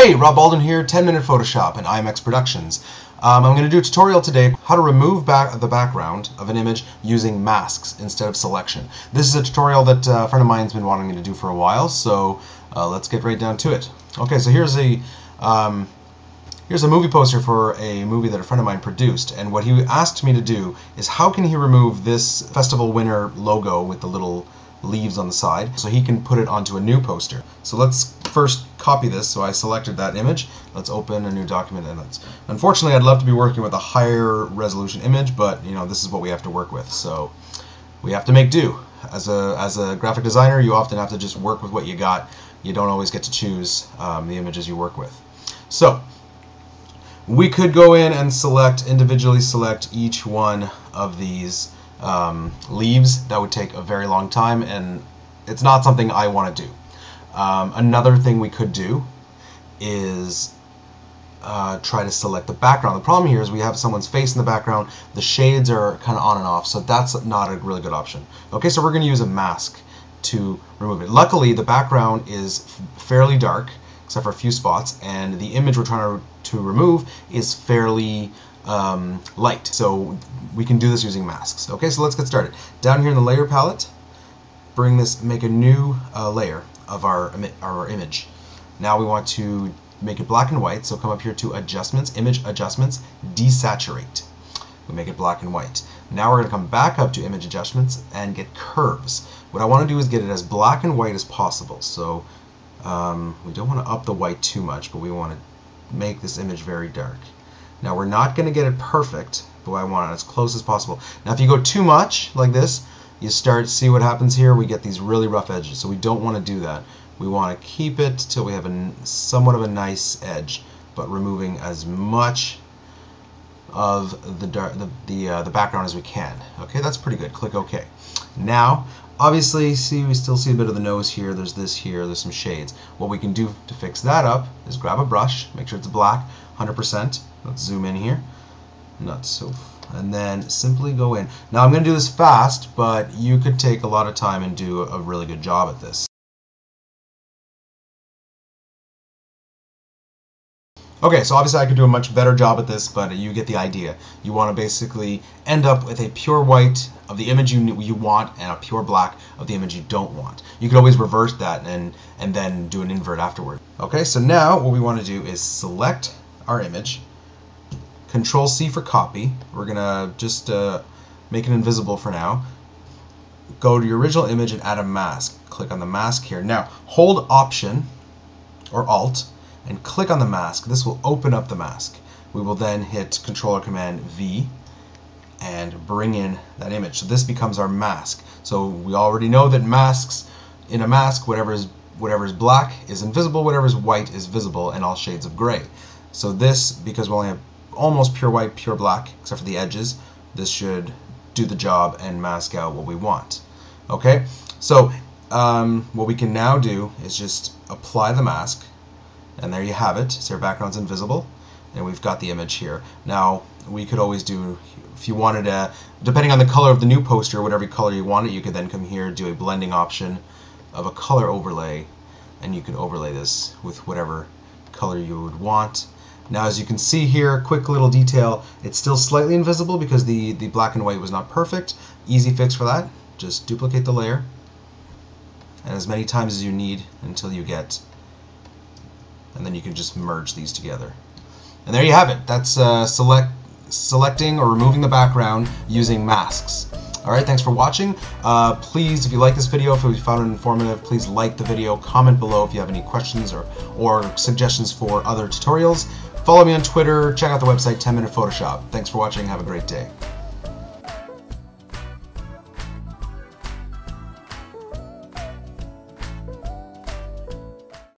Hey, Rob Alden here, 10-Minute Photoshop and IMX Productions. I'm going to do a tutorial today how to remove the background of an image using masks instead of selection. This is a tutorial that a friend of mine has been wanting me to do for a while, so let's get right down to it. Okay, so here's a movie poster for a movie that a friend of mine produced, and what he asked me to do is how can he remove this festival winner logo with the little leaves on the side so he can put it onto a new poster. So let's first copy this. So I selected that image. Let's open a new document, and unfortunately I'd love to be working with a higher resolution image, but you know, this is what we have to work with, so we have to make do. As a graphic designer, you often have to just work with what you got. You don't always get to choose the images you work with. So we could go in and individually select each one of these leaves. That would take a very long time, and it's not something I want to do. Another thing we could do is try to select the background. The problem here is we have someone's face in the background. The shades are kind of on and off, so that's not a really good option. Okay, so we're going to use a mask to remove it. Luckily, the background is fairly dark, except for a few spots, and the image we're trying to remove is fairly light, so we can do this using masks. Okay, so let's get started. Down here in the layer palette, make a new layer of our image. Now we want to make it black and white, so come up here to Adjustments, Image Adjustments, Desaturate. We make it black and white. Now we're going to come back up to Image Adjustments and get Curves. What I want to do is get it as black and white as possible. So we don't want to up the white too much, but we want to make this image very dark. Now we're not going to get it perfect, but I want it as close as possible. Now if you go too much like this, you see what happens here. We get these really rough edges, so we don't want to do that. We want to keep it till we have somewhat of a nice edge, but removing as much of the background as we can. Okay, that's pretty good. Click OK. Now, obviously, we still see a bit of the nose here. There's this here. There's some shades. What we can do to fix that up is grab a brush, make sure it's black, 100%. Let's zoom in here. And then simply go in. Now I'm going to do this fast, but you could take a lot of time and do a really good job at this. Okay, so obviously I could do a much better job at this, but you get the idea. You want to basically end up with a pure white of the image you want and a pure black of the image you don't want. You could always reverse that and then do an invert afterward. Okay, so now what we want to do is select our image, Control C for copy. We're going to just make it invisible for now. Go to your original image and add a mask. Click on the mask here. Now hold Option or Alt and click on the mask. This will open up the mask. We will then hit Control or Command V and bring in that image. So this becomes our mask. So we already know that in a mask, whatever is black is invisible, whatever is white is visible, and all shades of gray. So this, because we only have almost pure white, pure black, except for the edges, this should do the job and mask out what we want. Okay, so what we can now do is just apply the mask, and there you have it. So our background's invisible, and we've got the image here. Now we could always do, if you wanted to, depending on the color of the new poster, whatever color you wanted, you could then come here, do a blending option of a color overlay, and you can overlay this with whatever color you would want. Now as you can see here, quick little detail, it's still slightly invisible because the black and white was not perfect. Easy fix for that. Just duplicate the layer and as many times as you need until you get, and then you can just merge these together. And there you have it. That's selecting or removing the background using masks. Alright, thanks for watching. Please, if you like this video, if you found it informative, please like the video, comment below if you have any questions or suggestions for other tutorials. Follow me on Twitter, check out the website 10-Minute Photoshop. Thanks for watching, have a great day.